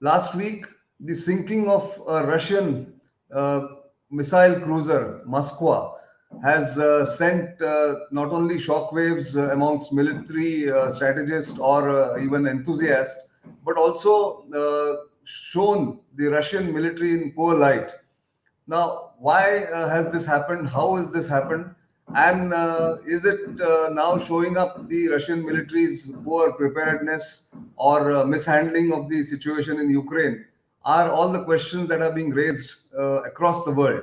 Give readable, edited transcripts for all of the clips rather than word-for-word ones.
Last week, the sinking of a Russian uh, missile cruiser, Moskva, has sent not only shockwaves amongst military strategists or even enthusiasts, but also shown the Russian military in poor light. Now, why has this happened? How has this happened? And is it now showing up the Russian military's poor preparedness or mishandling of the situation in Ukraine? Are all the questions that are being raised across the world.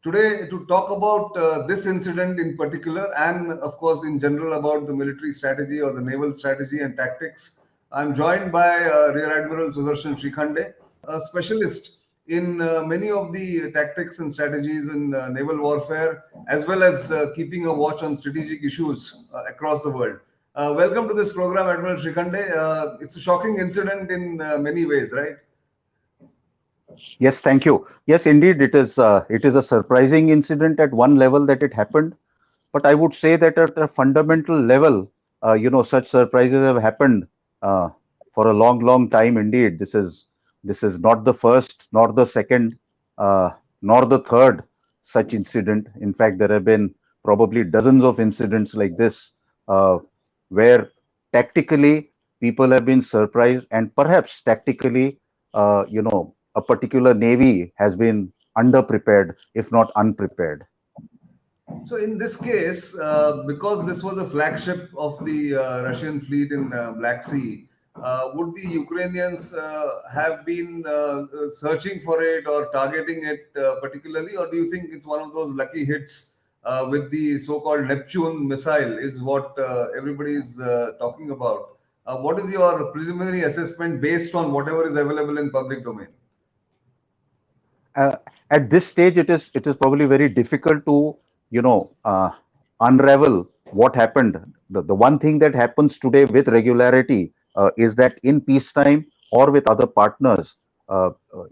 Today, to talk about this incident in particular, and of course, in general, about the military strategy or the naval strategy and tactics, I'm joined by Rear Admiral Sudarshan Srikhande, a specialist in many of the tactics and strategies in naval warfare, as well as keeping a watch on strategic issues across the world. Welcome to this program, Admiral Srikhande. It's a shocking incident in many ways, right? Yes, thank you. Yes, indeed, it is a surprising incident at one level that it happened, but I would say that at a fundamental level, such surprises have happened uh, for a long time. Indeed, this is not the first, nor the second, nor the third such incident. In fact, there have been probably dozens of incidents like this, uh, where tactically people have been surprised, and perhaps tactically, a particular navy has been underprepared, if not unprepared. So in this case, because this was a flagship of the Russian fleet in Black Sea, would the Ukrainians have been searching for it or targeting it particularly, or do you think it's one of those lucky hits with the so-called Neptune missile? Is what everybody is talking about. What is your preliminary assessment based on whatever is available in public domain? uh, at this stage, it is probably very difficult to you know uh, unravel what happened. The one thing that happens today with regularity is that in peacetime or with other partners,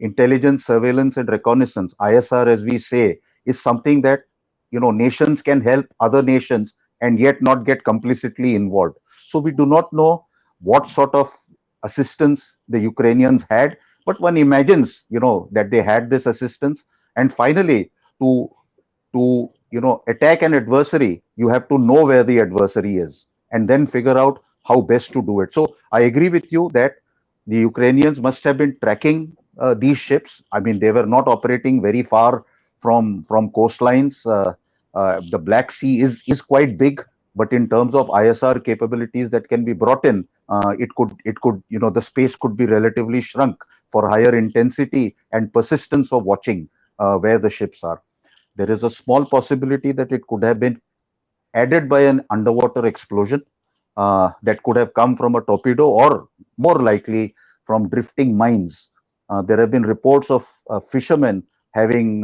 intelligence, surveillance, and reconnaissance (ISR), as we say, is something that nations can help other nations and yet not get complicitly involved. So we do not know what sort of assistance the Ukrainians had, but one imagines that they had this assistance. And finally, to attack an adversary, you have to know where the adversary is and then figure out how best to do it. So I agree with you that the Ukrainians must have been tracking these ships. I mean, they were not operating very far from coastlines. The Black Sea is quite big, but in terms of ISR capabilities that can be brought in, it could the space could be relatively shrunk for higher intensity and persistence of watching where the ships are. There is a small possibility that it could have been added by an underwater explosion that could have come from a torpedo, or more likely from drifting mines. There have been reports of fishermen having,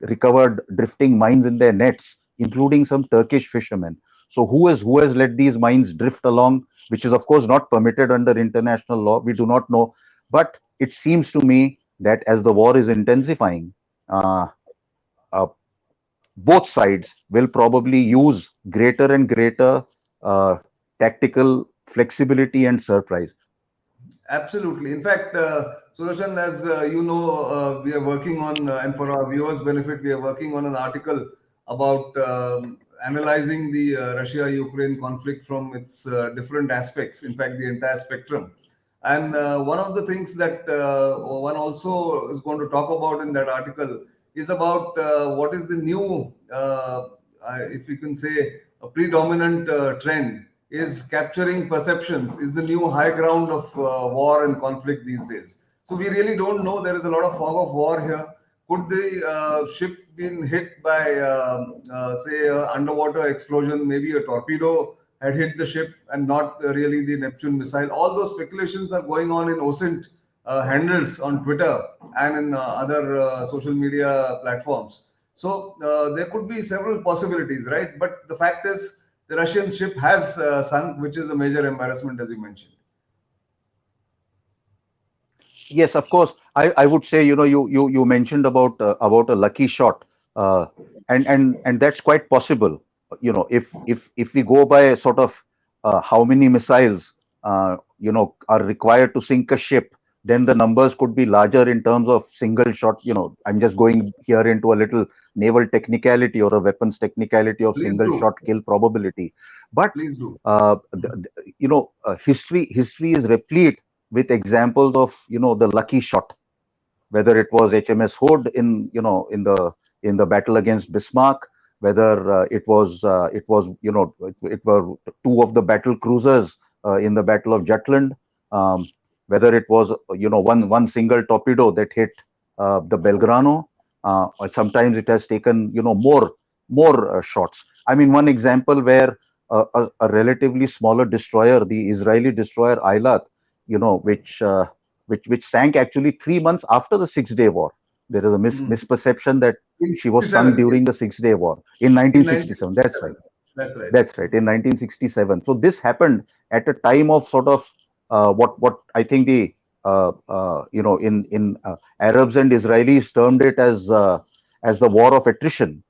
recovered drifting mines in their nets, including some Turkish fishermen. So who has let these mines drift along, which is of course not permitted under international law? We do not know, but it seems to me that as the war is intensifying, uh, uh, both sides will probably use greater and greater uh, tactical flexibility and surprise. Absolutely. In fact, Sudarshan, as you know, we are working on, and for our viewers' benefit, we are working on an article about analyzing the Russia-Ukraine conflict from its different aspects, in fact, the entire spectrum. And one of the things that one also is going to talk about in that article is about what is the new, if you can say, a predominant trend is capturing perceptions, is the new high ground of war and conflict these days. So we really don't know. There is a lot of fog of war here. Could the ship been hit by, say, a underwater explosion? Maybe a torpedo had hit the ship and not really the Neptune missile. All those speculations are going on in OSINT handles on Twitter and in other social media platforms. So there could be several possibilities, right? But the fact is, the Russian ship has sunk, which is a major embarrassment, as you mentioned. Yes, of course. I would say, you mentioned about a lucky shot, uh, and that's quite possible. If we go by sort of how many missiles are required to sink a ship, then the numbers could be larger in terms of single shot. I'm just going here into a little naval technicality or a weapons technicality of Please single do. shot kill probability. But Please do. history is replete with examples of the lucky shot, whether it was HMS Hood in the battle against Bismarck, whether it were two of the battle cruisers in the Battle of Jutland, um, whether it was one single torpedo that hit the Belgrano, or sometimes it has taken more shots. I mean, one example where a relatively smaller destroyer, the Israeli destroyer Eilat, which sank actually 3 months after the Six-Day War. There is a Hmm. misperception that In she was sunk 67. during the Six-Day War in In 1967. That's right. 1967. That's right. That's right. In 1967. So this happened at a time of sort of what I think the in Arabs and Israelis termed it as the war of attrition,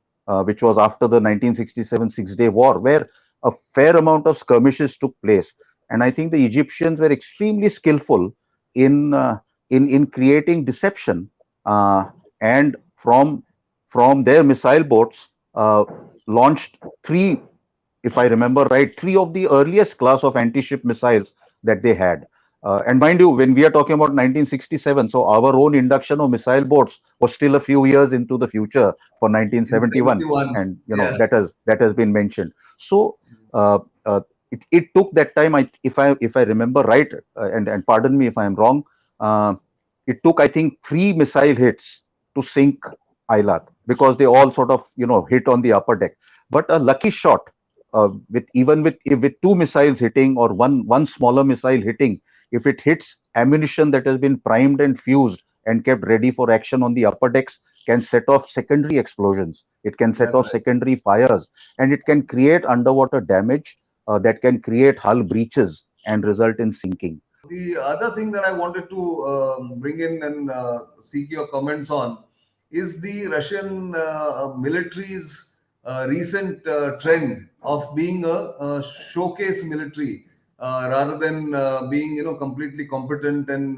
which was after the 1967 Six-Day War, where a fair amount of skirmishes took place. And I think the Egyptians were extremely skillful in in creating deception, and from their missile boats launched three, if I remember right, three of the earliest class of anti-ship missiles that they had. And mind you, when we are talking about 1967, so our own induction of missile boats was still a few years into the future for In 1971, 71. and Yeah. that has been mentioned. So uh, it took that time. If I remember right, and pardon me if I am wrong, uh, it took, I think, three missile hits to sink Eilat, because they all sort of hit on the upper deck. But a lucky shot, with two missiles hitting, or one smaller missile hitting, if it hits ammunition that has been primed and fused and kept ready for action on the upper decks, can set off secondary explosions. It can set That's off right. secondary fires, and it can create underwater damage that can create hull breaches and result in sinking. The other thing that I wanted to bring in and seek your comments on is the Russian military's recent trend of being a showcase military, rather than being completely competent and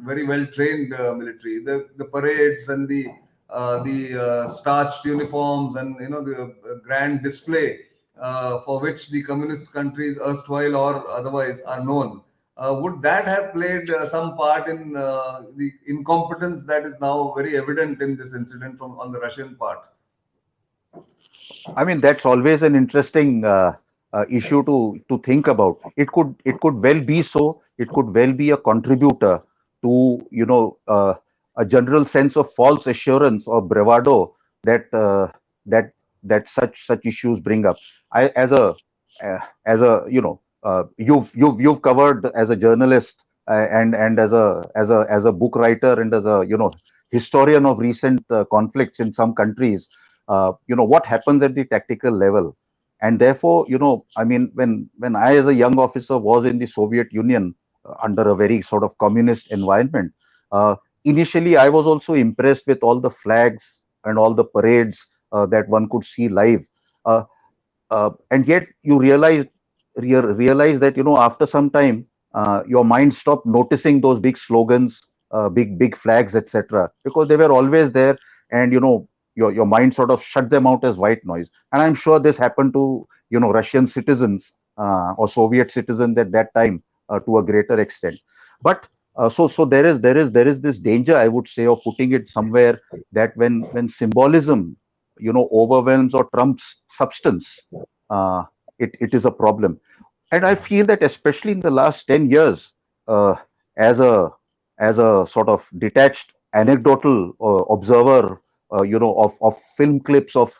very well trained military. The parades and the starched uniforms and the grand display for which the communist countries erstwhile or otherwise are known, would that have played some part in the incompetence that is now very evident in this incident from on the Russian part? I mean, that's always an interesting issue to think about. It could well be so. It could well be a contributor to a general sense of false assurance or bravado that that that such issues bring up. I as a you've covered as a journalist, and as a book writer, and as a historian of recent conflicts in some countries, what happens at the tactical level. And therefore, I mean, when I as a young officer was in the Soviet Union, under a very sort of communist environment, uh, initially I was also impressed with all the flags and all the parades that one could see live. And yet you realize that after some time, your mind stopped noticing those big slogans, big flags, etc., because they were always there. And your mind sort of shut them out as white noise. And I'm sure this happened to Russian citizens, or Soviet citizens at that time, to a greater extent. But so there is this danger, I would say, of putting it somewhere, that when symbolism overwhelms or trumps substance, uh, it is a problem. And I feel that especially in the last 10 years, uh, as a sort of detached anecdotal observer, of film clips of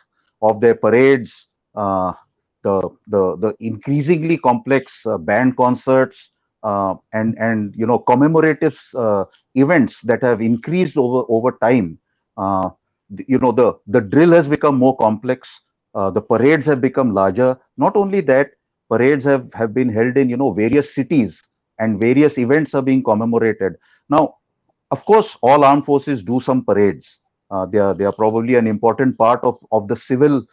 their parades, the increasingly complex band concerts, and commemorative events that have increased over time. uh, the drill has become more complex. The parades have become larger. Not only that, parades have been held in various cities, and various events are being commemorated. Now, of course, all armed forces do some parades. They are probably an important part of the civil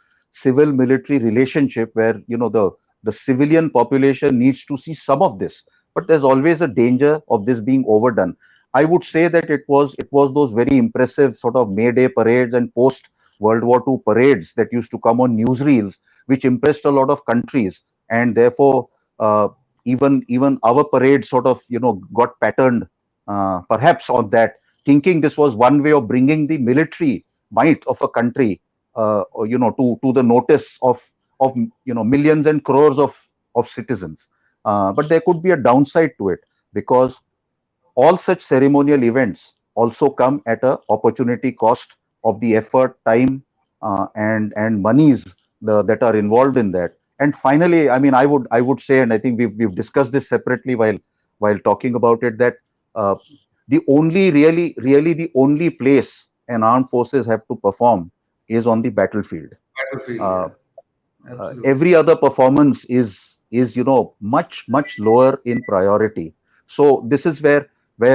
military relationship, where the civilian population needs to see some of this. but there's always a danger of this being overdone. I would say that it was those very impressive sort of May Day parades and post World War II parades that used to come on newsreels, which impressed a lot of countries, and therefore uh, even our parade sort of got patterned perhaps on that, thinking this was one way of bringing the military might of a country to the notice of millions and crores of citizens. But there could be a downside to it, because all such ceremonial events also come at a opportunity cost of the effort, time, and monies that are involved in that. And finally, I mean, I would say, and I think we've discussed this separately while talking about it, that uh, the only really the only place an armed forces have to perform is on the battlefield. Battlefield, Uh, yeah, absolutely. every other performance is much lower in priority. So this is where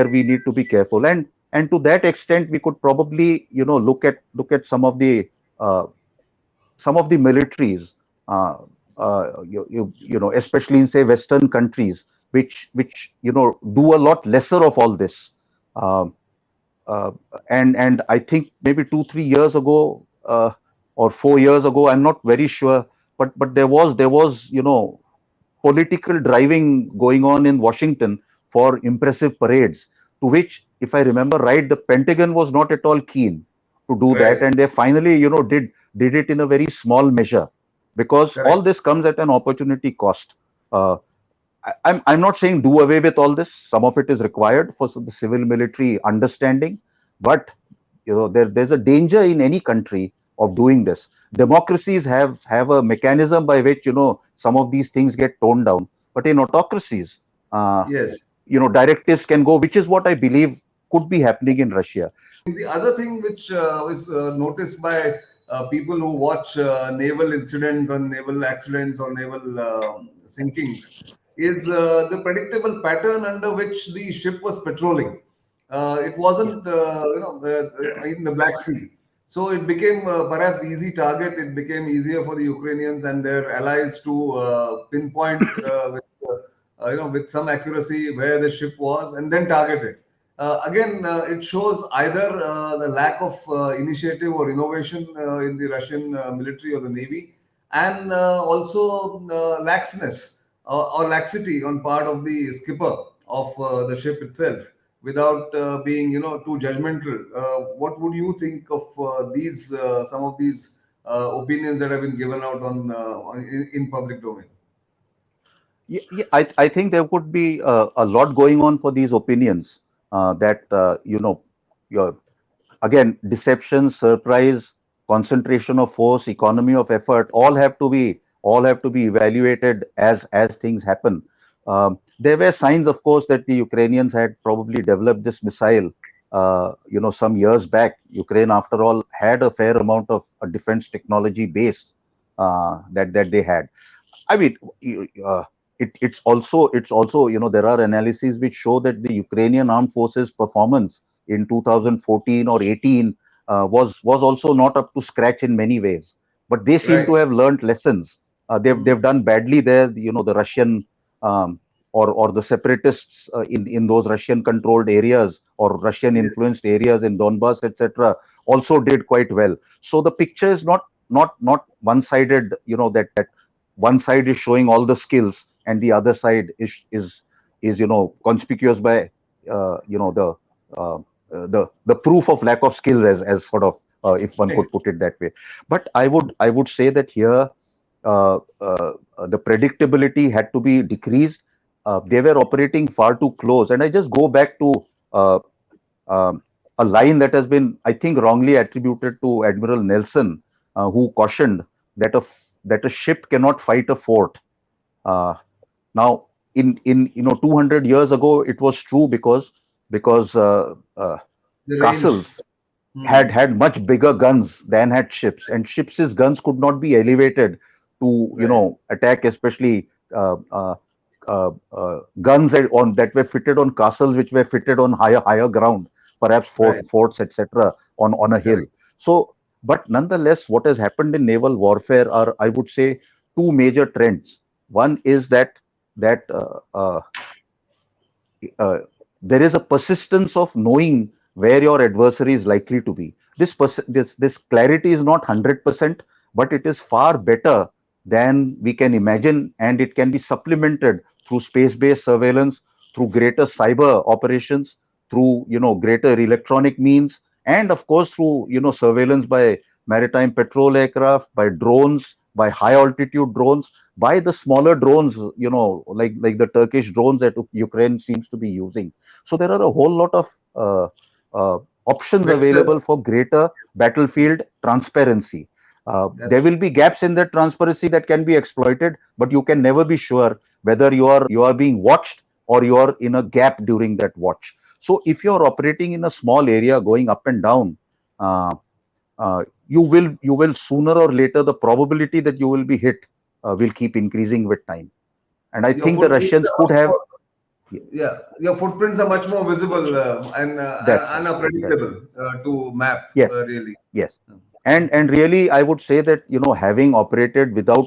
we need to be careful, and to that extent we could probably look at uh, some of the militaries, uh, especially in say Western countries, which do a lot lesser of all this. Um uh, and I think maybe 2-3 years ago, or 4 years ago, I'm not very sure, but there was political driving going on in Washington for impressive parades, to which, if I remember right, the Pentagon was not at all keen to do that, Right, and they finally did it in a very small measure, because all correct. this comes at an opportunity cost. Uh, I'm not saying do away with all this. Some of it is required for the civil military understanding, but there's a danger in any country of doing this. Democracies have a mechanism by which some of these things get toned down, but in autocracies, uh, Yes. directives can go, which is what I believe could be happening in Russia. The other thing which is noticed by people who watch naval incidents or naval accidents or naval sinkings is the predictable pattern under which the ship was patrolling. It Yeah. wasn't, in the Black Sea. So it became perhaps easy target. It became easier for the Ukrainians and their allies to pinpoint with some accuracy where the ship was and then target it. Again, it shows either the lack of initiative or innovation in the Russian military or the navy, and also laxness or laxity on part of the skipper of the ship itself, without being too judgmental. What would you think of these some of these opinions that have been given out in public domain? Yeah, yeah, I think there could be a lot going on for these opinions, that your again, deception, surprise, concentration of force, economy of effort, all have to be evaluated as things happen. There were signs, of course, that the Ukrainians had probably developed this missile some years back. Ukraine, after all, had a fair amount of defense technology base that they had. I mean, it's also there are analyses which show that the Ukrainian armed forces performance in 2014 or 18 was also not up to scratch in many ways. But they seem Right. to have learned lessons. They've Mhm. done badly there. The Russian, or the separatists in those Russian controlled areas or Russian Yes. influenced areas in Donbass, etc., also did quite well. So the picture is not one sided. That one side is showing all the skills and the other side is conspicuous by the the proof of lack of skills, as sort of, if one could put it that way. But I would say that here, the predictability had to be decreased. They were operating far too close, and I just go back to uh, um, a line that has been, I think, wrongly attributed to Admiral Nelson, who cautioned that a ship cannot fight a fort. Uh, Now, in 200 years ago, it was true, because The range. castles had Hmm. had much bigger guns than had ships, and ships' guns could not be elevated to Right. attack, especially guns that were fitted on castles, which were fitted on higher ground, perhaps Right. forts, etc., on a hill. Correct. So, but nonetheless, what has happened in naval warfare are, I would say, two major trends. One is that uh, there is a persistence of knowing where your adversary is likely to be. This clarity is not 100%, but it is far better than we can imagine, and it can be supplemented through space-based surveillance, through greater cyber operations, through greater electronic means, and of course through surveillance by maritime patrol aircraft, by drones, by high altitude drones, by the smaller drones, like the Turkish drones that Ukraine seems to be using. So there are a whole lot of uh, options Vectors. available for greater battlefield transparency. There That's will be gaps in that transparency that can be exploited, but you can never be sure whether you are being watched or you are in a gap during that watch. So if you are operating in a small area going up and down, uh, you will sooner or later, the probability that you will be hit will keep increasing with time. And I your think the footprints Russians are could much have. more, yeah, your footprints are much more visible and That's right. That's unpredictable to map, Yes, really. yes. And really, I would say that having operated without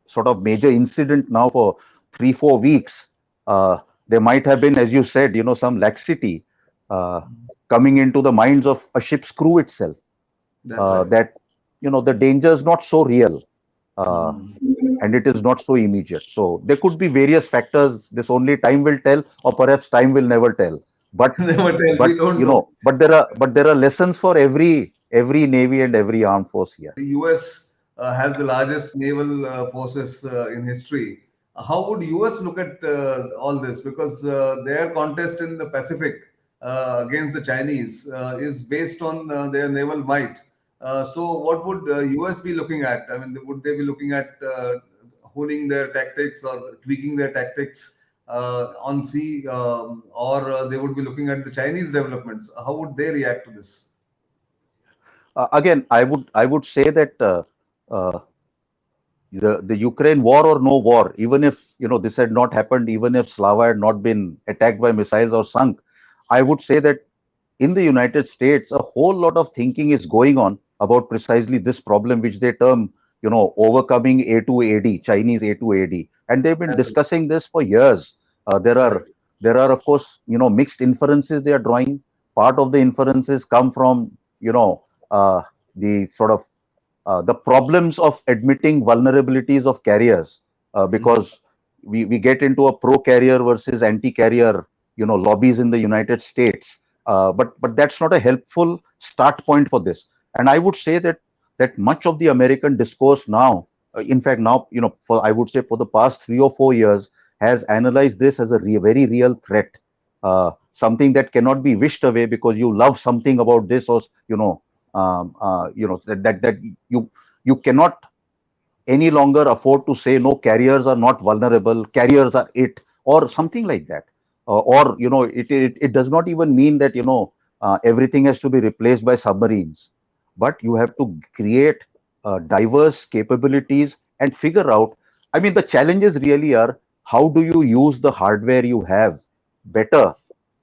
sort of major incident now for 3-4 weeks, uh, there might have been, as you said, some laxity uh, coming into the minds of a ship's crew itself. That's right. That the danger is not so real, uh, Hmm. and it is not so immediate. So there could be various factors. This only time will tell, or perhaps time will never tell. But Never tell. We but don't know. but there are lessons for every navy and every armed force here. The US has the largest naval forces in history. How would US look at all this? Because their contest in the Pacific against the Chinese is based on their naval might. So, what would US be looking at? I mean, would they be looking at honing their tactics or tweaking their tactics on sea, or they would be looking at the Chinese developments? How would they react to this? Again, I would say that uh, the Ukraine war or no war, even if this had not happened, even if Slava had not been attacked by missiles or sunk, I would say that in the United States, a whole lot of thinking is going on about precisely this problem, which they term, overcoming A2AD, Chinese A2AD, and they've been That's discussing this for years. There are correct. of course, mixed inferences they are drawing. Part of the inferences come from, the sort of the problems of admitting vulnerabilities of carriers, Mhm. because we get into a pro carrier versus anti carrier lobbies in the United States, but that's not a helpful start point for this. And I would say that much of the American discourse now, in fact now, for I would say for the past 3 or 4 years, has analyzed this as a very real threat, something that cannot be wished away because you love something about this, or that you cannot any longer afford to say no, carriers are not vulnerable, carriers are it, or something like that. Or it does not even mean that everything has to be replaced by submarines, but you have to create diverse capabilities and figure out. I mean, the challenges really are, how do you use the hardware you have better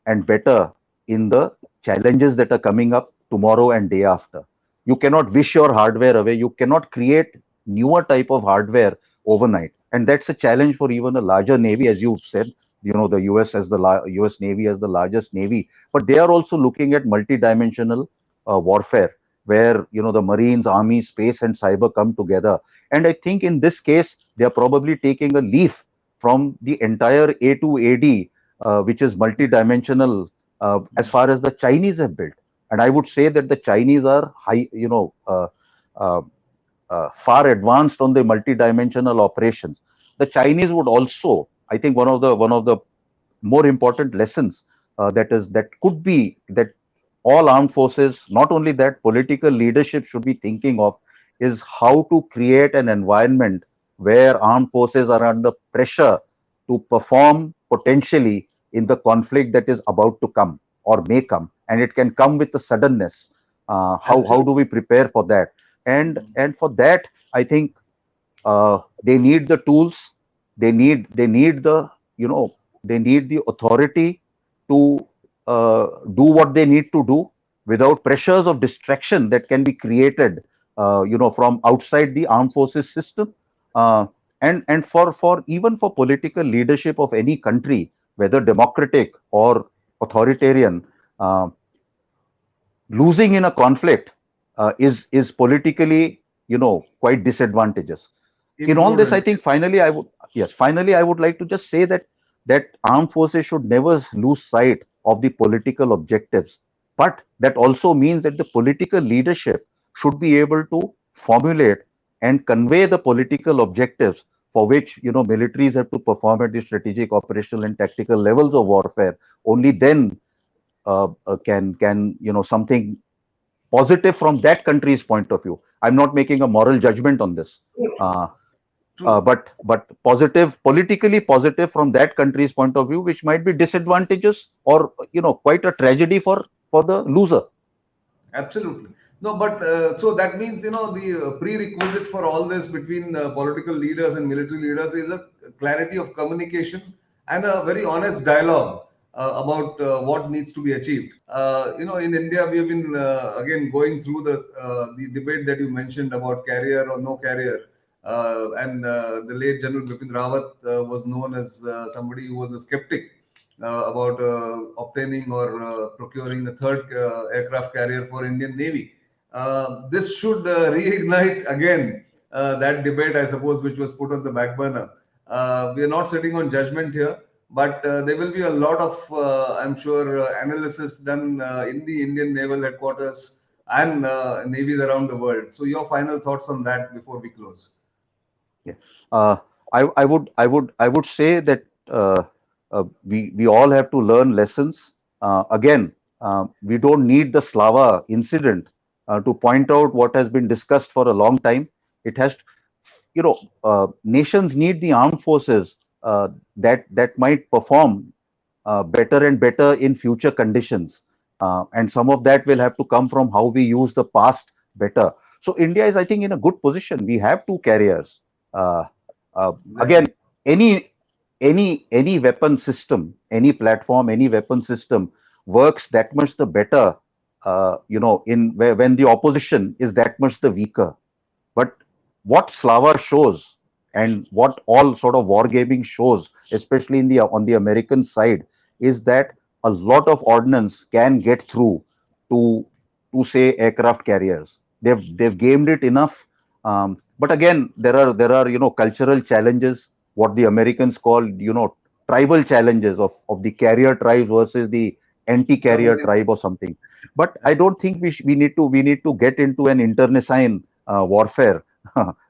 and better in the challenges that are coming up tomorrow and day after. You cannot wish your hardware away. You cannot create newer type of hardware overnight, and that's a challenge for even a larger navy, as you said. The US as US Navy as the largest navy, but they are also looking at multi-dimensional warfare, where the Marines, Army, Space, and Cyber come together. And I think in this case, they are probably taking a leaf from the entire A2AD, which is multi-dimensional, as far as the Chinese have built. And I would say that the Chinese are uh, far advanced on the multi-dimensional operations. The Chinese would also, I think, one of the more important lessons, that could be that all armed forces, not only that, political leadership should be thinking of, is how to create an environment where armed forces are under pressure to perform potentially in the conflict that is about to come or may come, and it can come with a suddenness. How do Absolutely. we prepare for that? And for that, I think they need the tools, they need the you know they need the authority to do what they need to do without pressures of distraction that can be created from outside the armed forces system. uh, and for even for political leadership of any country, whether democratic or authoritarian, uh, losing in a conflict is politically, quite disadvantageous. In all this, I Imprudent. think finally I would like to just say that armed forces should never lose sight of the political objectives, but that also means that the political leadership should be able to formulate and convey the political objectives for which militaries have to perform at the strategic, operational, and tactical levels of warfare. Only then can something positive from that country's point of view. I'm not making a moral judgment on this. Uh, True. but positive, politically positive from that country's point of view, which might be disadvantageous or quite a tragedy for the loser. Absolutely. No, but so that means, the prerequisite for all this between political leaders and military leaders is a clarity of communication and a very honest dialogue about what needs to be achieved. In India, we have been again going through the debate that you mentioned about carrier or no carrier. And the late General Bipin Rawat was known as somebody who was a skeptic about obtaining or procuring a third aircraft carrier for Indian Navy. This should reignite again that debate, I suppose, which was put on the back burner. We are not sitting on judgment here, but there will be a lot of, I'm sure, analysis done in the Indian Naval Headquarters and navies around the world. So, your final thoughts on that before we close? Yeah. Uh, I would say that we all have to learn lessons. Again, we don't need the Slava incident to point out what has been discussed for a long time. It has, nations need the armed forces that might perform better and better in future conditions, and some of that will have to come from how we use the past better. So India is, I think, in a good position. We have two carriers. Uh, Again, Exactly. any weapon system, any platform, any weapon system works that much the better. In when the opposition is that much the weaker. But what Slava shows and what all sort of wargaming shows, especially in the on the American side, is that a lot of ordnance can get through to say aircraft carriers. They've gamed it enough. But again, there are cultural challenges, what the Americans call tribal challenges of the carrier tribe versus the anti-carrier Submarine. tribe or something. But I don't think we need to get into an internecine warfare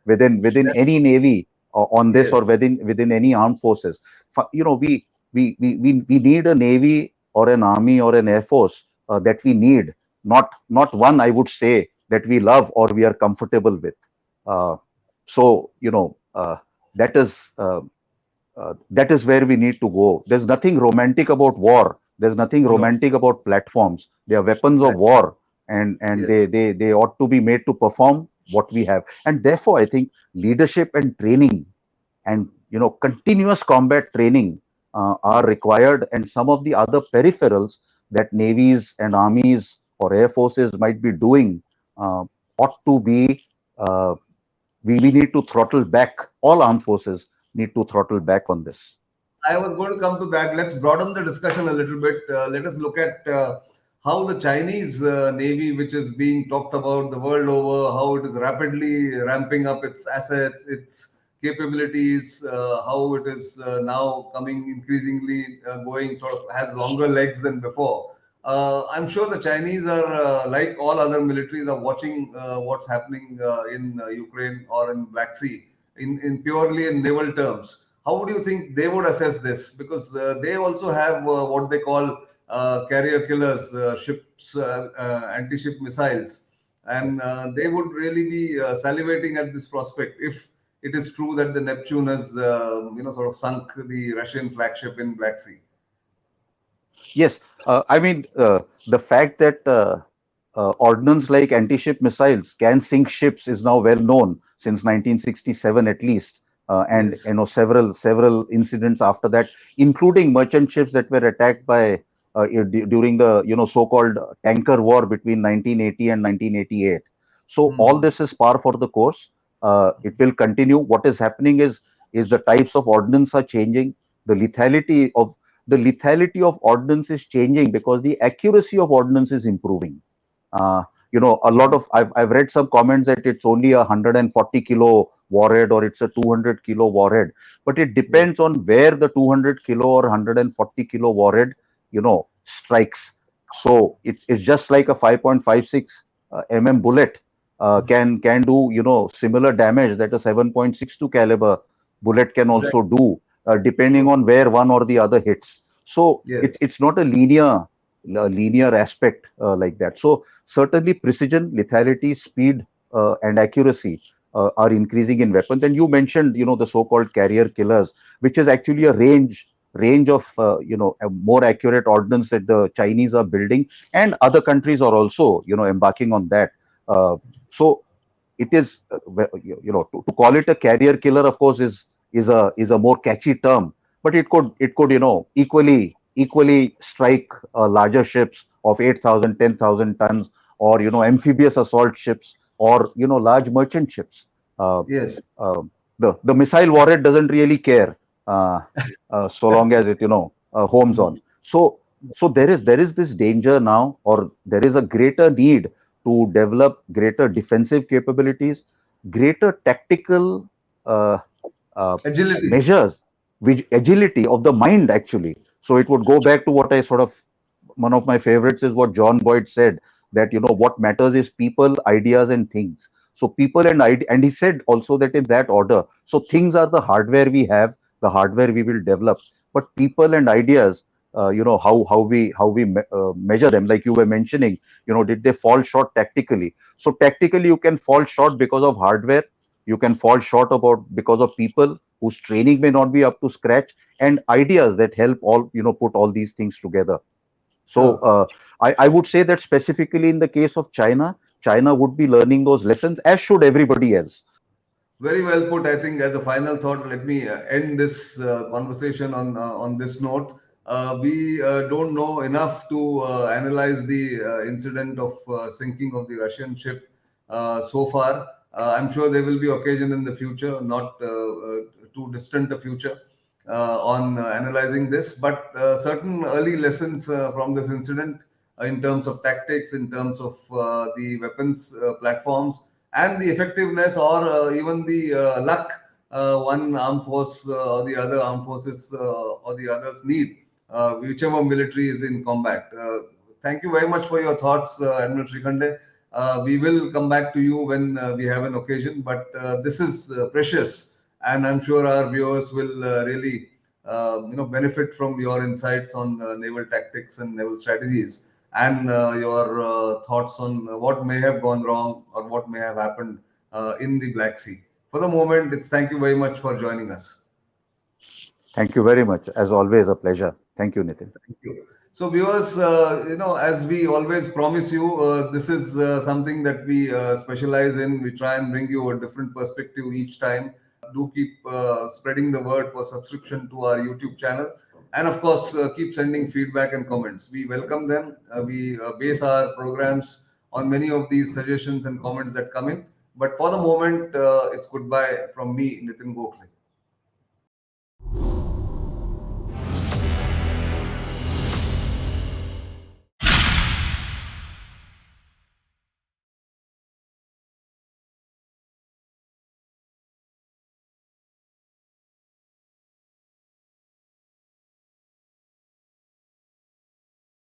within any navy on this, Yes. or within any armed forces. We need a navy or an army or an air force that we need, not one, I would say, that we love or we are comfortable with. uh, so that is where we need to go. There's nothing romantic about war. There's nothing No. romantic about platforms. They are weapons of Exactly. war, and they, Yes. they, they ought to be made to perform what we have. And therefore, I think leadership and training and continuous combat training are required, and some of the other peripherals that navies and armies or air forces might be doing uh, ought to be uh, we need to throttle back. All armed forces need to throttle back on this. I was going to come to that. Let's broaden the discussion a little bit. Let us look at how the Chinese Navy, which is being talked about the world over, how it is rapidly ramping up its assets, its capabilities, how it is now coming increasingly going sort of has longer legs than before. I'm sure the Chinese are, like all other militaries, are watching what's happening in Ukraine or in Black Sea in purely in naval terms. How would you think they would assess this? Because they also have what they call carrier killers, ships, anti-ship missiles, and they would really be salivating at this prospect if it is true that the Neptune has, sort of sunk the Russian flagship in Black Sea. Yes, I mean, the fact that ordnance like anti-ship missiles can sink ships is now well known since 1967 at least, and Yes. several incidents after that, including merchant ships that were attacked by during the so-called tanker war between 1980 and 1988. So all Hmm. this is par for the course. It will continue. What is happening is the types of ordnance are changing. The lethality of the lethality of ordnance is changing because the accuracy of ordnance is improving. A lot of I've read some comments that it's only a 140 kilo warhead or it's a 200 kilo warhead, but it depends on where the 200 kilo or 140 kilo warhead strikes. So it's just like a 5.56 bullet can do similar damage that a 7.62 caliber bullet can also Exactly. do, depending on where one or the other hits. So Yes. it's not a linear aspect like that. So certainly precision, lethality, speed, and accuracy are increasing in weapons. And you mentioned, the so-called carrier killers, which is actually a range of a more accurate ordnance that the Chinese are building, and other countries are also embarking on that. So it is to call it a carrier killer, of course, is a more catchy term, but it could equally strike larger ships of 8,000, 10,000 tons, or amphibious assault ships, or large merchant ships. uh, Yes. uh, the missile warhead doesn't really care, uh, so long as it homes on. So there is this danger now, or there is a greater need to develop greater defensive capabilities, greater tactical uh, uh, Agility. measures, which agility of the mind actually. So it would go back to what I sort of, one of my favorites is what John Boyd said, that what matters is people, ideas, and things. So people and he said also that in that order. So things are the hardware we have, the hardware we will develop, but people and ideas, how we measure them, like you were mentioning, did they fall short tactically? So tactically you can fall short because of hardware, you can fall short about because of people whose training may not be up to scratch, and ideas that help all put all these things together. So Sure. I would say that specifically in the case of China would be learning those lessons, as should everybody else. Very well put. I think as a final thought, let me end this conversation on this note. We don't know enough to analyze the incident of sinking of the Russian ship so far. I'm sure there will be occasion in the future, not too distant a future, on analyzing this. But certain early lessons from this incident, in terms of tactics, in terms of the weapons platforms, and the effectiveness, or even the luck one armed force or the other armed forces or the others need, whichever military is in combat. Thank you very much for your thoughts, Admiral Srikhande. We will come back to you when we have an occasion, but this is precious, and I'm sure our viewers will really benefit from your insights on naval tactics and naval strategies, and your thoughts on what may have gone wrong or what may have happened in the Black Sea. For the moment, it's thank you very much for joining us. Thank you very much. As always, a pleasure. Thank you, Nitin. Thank you. So, viewers, as we always promise you, this is something that we specialize in. We try and bring you a different perspective each time. Do keep spreading the word for subscription to our YouTube channel. And of course, keep sending feedback and comments. We welcome them. We base our programs on many of these suggestions and comments that come in. But for the moment, it's goodbye from me, Nitin Gokhale.